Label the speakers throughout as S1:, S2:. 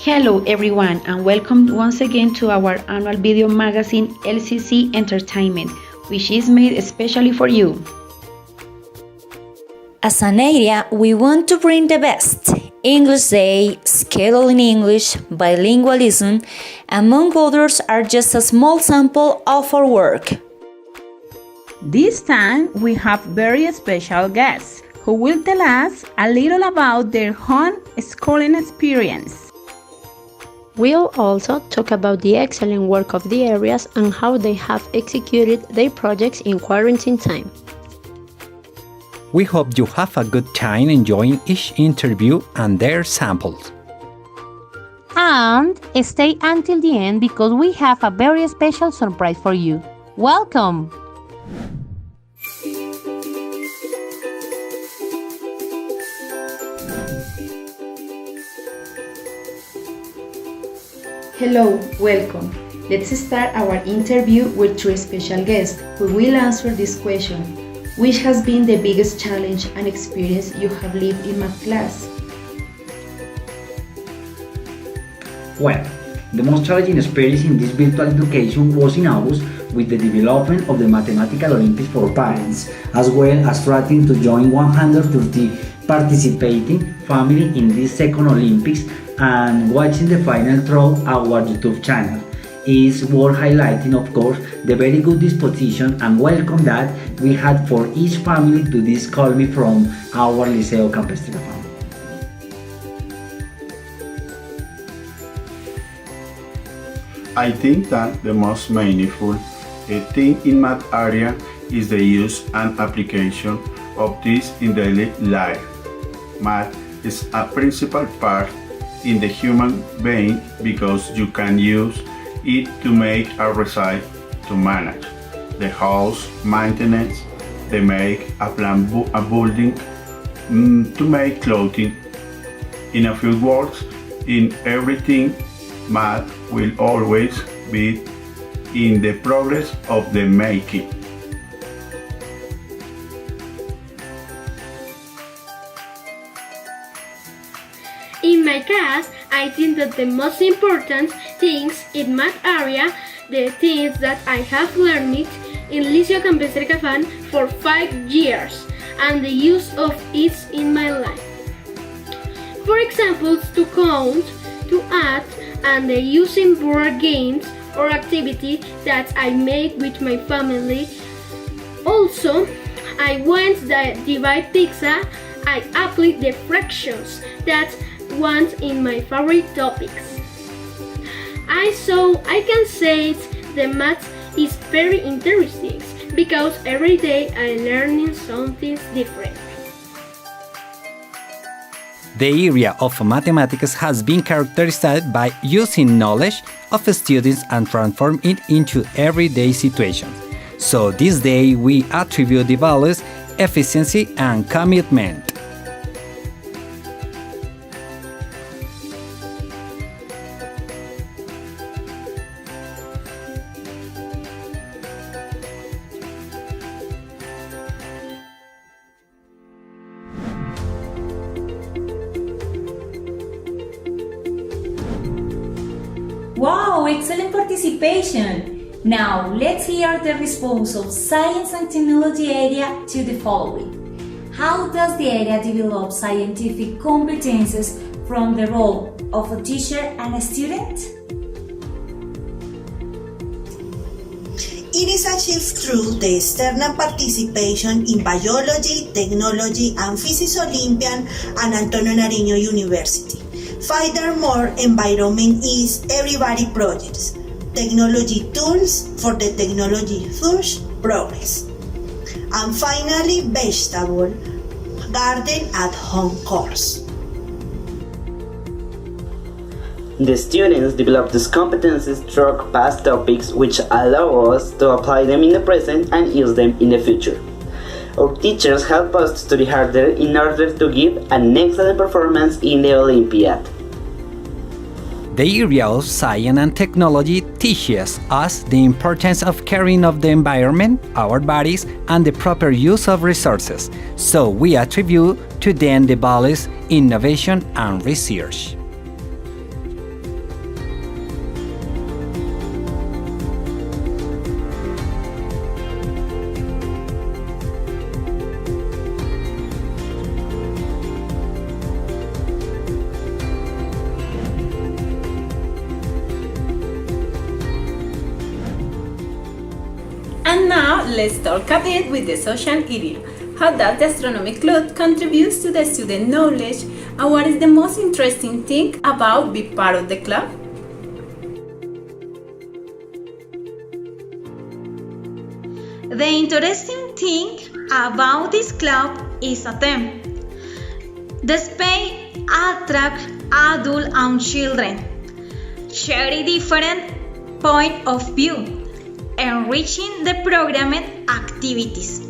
S1: Hello everyone and welcome once again to our annual video magazine LCC Entertainment, which is made especially for you.
S2: As an area, we want to bring the best. English Day, schedule in English, bilingualism, among others are just a small sample of our work.
S3: This time we have very special guests who will tell us a little about their own schooling experience.
S4: We'll also talk about the excellent work of the areas and how they have executed their projects in quarantine time.
S5: We hope you have a good time enjoying each interview and their samples.
S6: And stay until the end because we have a very special surprise for you. Welcome!
S1: Hello, welcome. Let's start our interview with two special guests who will answer this question. Which has been the biggest challenge and experience you have lived in math class?
S7: Well, the most challenging experience in this virtual education was in August with the development of the Mathematical Olympics for parents, as well as trying to join 130 participating families in this second Olympics and watching the final through our YouTube channel. Is worth highlighting, of course, the very good disposition and welcome that we had for each family to this call me from our Liceo Campestre Cafam.
S8: I think that the most meaningful thing in math area is the use and application of this in daily life. Math is a principal part in the human being because you can use it to make a result, to manage the house maintenance, to make a plan a building, to make clothing. In a few words, in everything, math will always be in the progress of the making.
S9: In my case, I think that the most important things in math area, the things that I have learned in Liceo Campestre Cafam for 5 years and the use of it in my life. For example, to count, to add, and the using board games or activity that I make with my family. Also, I went the divide pizza, I applied the fractions that one in my favorite topics. I can say the math is very interesting because every day I learning something different.
S5: The area of mathematics has been characterized by using knowledge of students and transform it into everyday situations. So this day we attribute the values efficiency and commitment.
S2: Wow, excellent participation! Now, let's hear the response of Science and Technology area to the following. How does the area develop scientific competences from the role of a teacher and a student?
S10: It is achieved through the external participation in biology, technology, and physics Olympiad and Antonio Nariño University. Furthermore, environment is everybody projects, technology tools for the technology first progress. And finally, vegetable garden at home course.
S11: The students develop these competencies through past topics which allow us to apply them in the present and use them in the future. Our teachers help us to study harder in order to give an excellent performance in the Olympiad.
S5: The area of science and technology teaches us the importance of caring of the environment, our bodies, and the proper use of resources. So we attribute to them the values innovation and research.
S3: And now let's talk a bit with the social area. How does the astronomy club contribute to the student knowledge, and what is the most interesting thing about being part of the club?
S12: The interesting thing about this club is a theme. The space attracts adults and children, sharing different point of view, enriching the programming activities.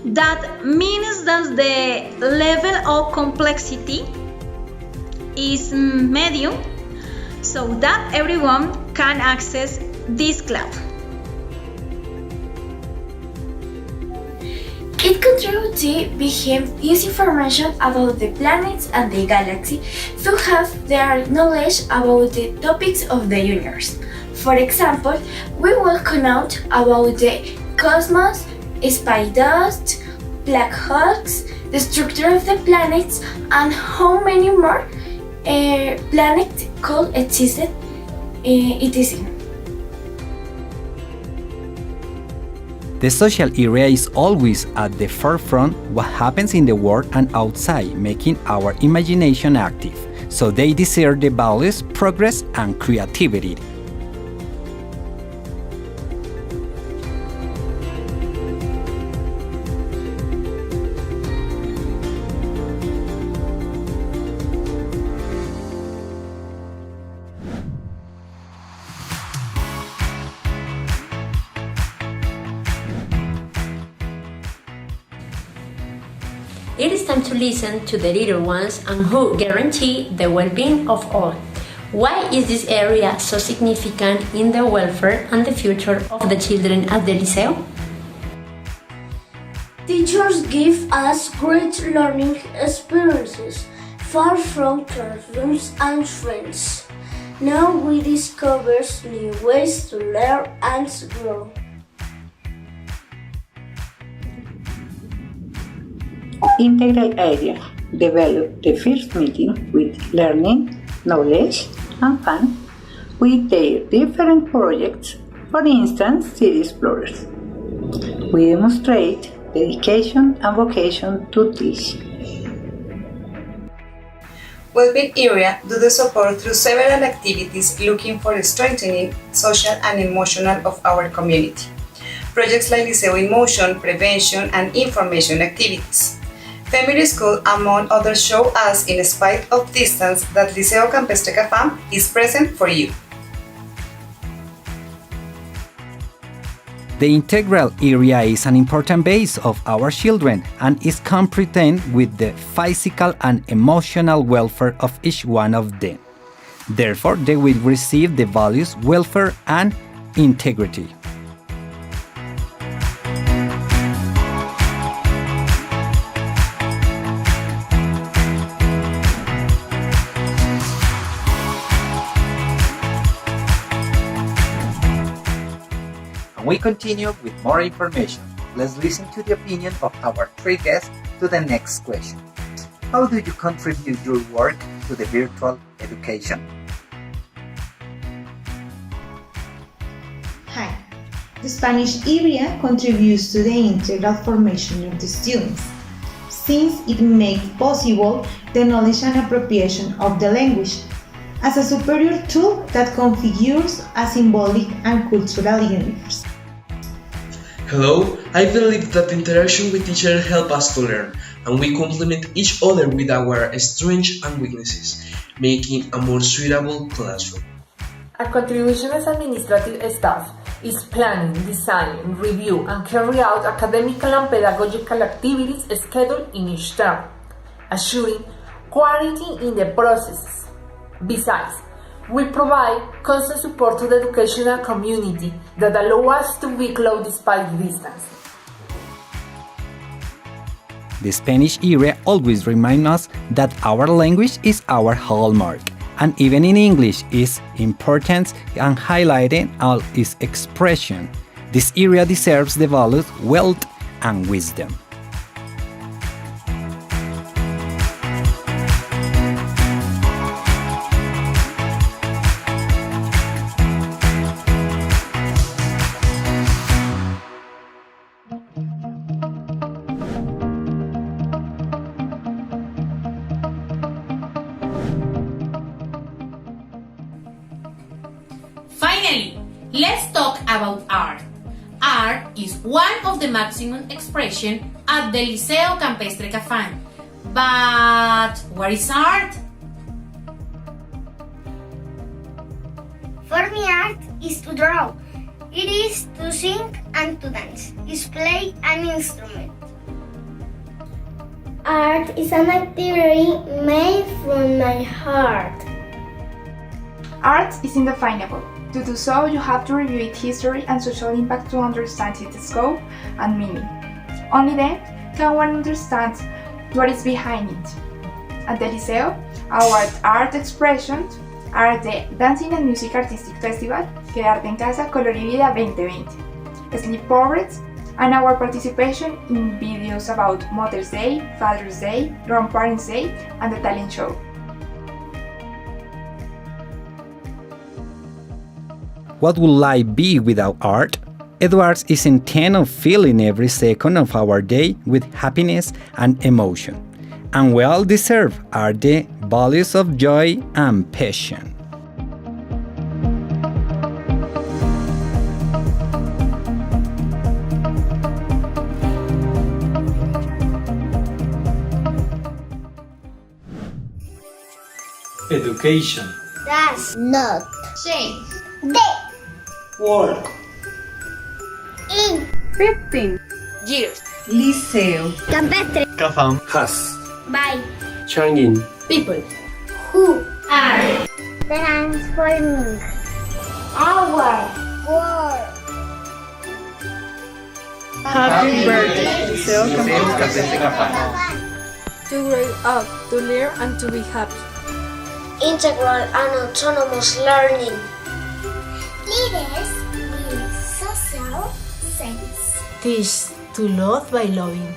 S12: That means that the level of complexity is medium, so that everyone can access this club.
S13: It contributes to being use information about the planets and the galaxy to have their knowledge about the topics of the universe. For example, we will know about the cosmos, space dust, black holes, the structure of the planets, and how many more planets could exist, etc.
S5: The social area is always at the forefront what happens in the world and outside, making our imagination active. So they deserve the values, progress, and creativity.
S4: It is time to listen to the little ones and who guarantee the well-being of all. Why is this area so significant in the welfare and the future of the children at the Liceo?
S14: Teachers give us great learning experiences, far from classrooms and friends. Now we discover new ways to learn and grow.
S15: Integral area developed the first meeting with learning, knowledge, and fun with their different projects, for instance, City Explorers. We demonstrate dedication and vocation to teach.
S16: Wellbeing area do the support through several activities looking for strengthening social and emotional of our community. Projects like Liceo in Motion, prevention and information activities. Family School, among others, show us, in spite of distance, that Liceo Campestre Cafam is present for you.
S5: The integral area is an important base of our children and is competent with the physical and emotional welfare of each one of them. Therefore, they will receive the values, welfare, and integrity.
S17: We continue with more information. Let's listen to the opinion of our three guests to the next question. How do you contribute your work to the virtual education?
S1: Hi. The Spanish area contributes to the integral formation of the students, since it makes possible the knowledge and appropriation of the language as a superior tool that configures a symbolic and cultural universe.
S18: Hello, I believe that interaction with teachers help us to learn, and we complement each other with our strengths and weaknesses, making a more suitable classroom.
S19: Our contribution as administrative staff is planning, design, review, and carry out academical and pedagogical activities scheduled in each term, assuring quality in the processes. Besides, we provide constant support to the educational community that allow us to be close despite distance.
S5: The Spanish area always reminds us that our language is our hallmark, and even in English is important and highlighting all its expression. This area deserves the values, wealth, and wisdom.
S20: talk about art. Art is one of the maximum expression at the Liceo Campestre Cafam. But what is art?
S21: For me, art is to draw. It is to sing and to dance. It's play an instrument.
S14: Art is an activity made from my heart.
S22: Art is indefinable. To do so, you have to review its history and social impact to understand its scope and meaning. Only then can one understand what is behind it. At the Liceo, our art expressions are the Dancing and Music Artistic Festival, Quedarte en Casa Color y Vida 2020, Sleep Portraits, and our participation in videos about Mother's Day, Father's Day, Grandparents' Day, and the talent show.
S5: What would life be without art? Edwards is intent on filling every second of our day with happiness and emotion. And well deserved are the values of joy and passion.
S23: Education.
S14: Does not
S21: change
S14: the
S23: Work.
S14: in
S21: 15
S14: years.
S24: Liceo
S14: Campestre
S23: Cafam has
S14: by
S23: changing
S14: people who are transforming our world.
S23: Happy birthday, Liceo Campestre Cafam.
S25: To grow up, to learn and to be happy.
S14: Integral and autonomous learning. Leaders with social sense.
S24: Teach to love by loving.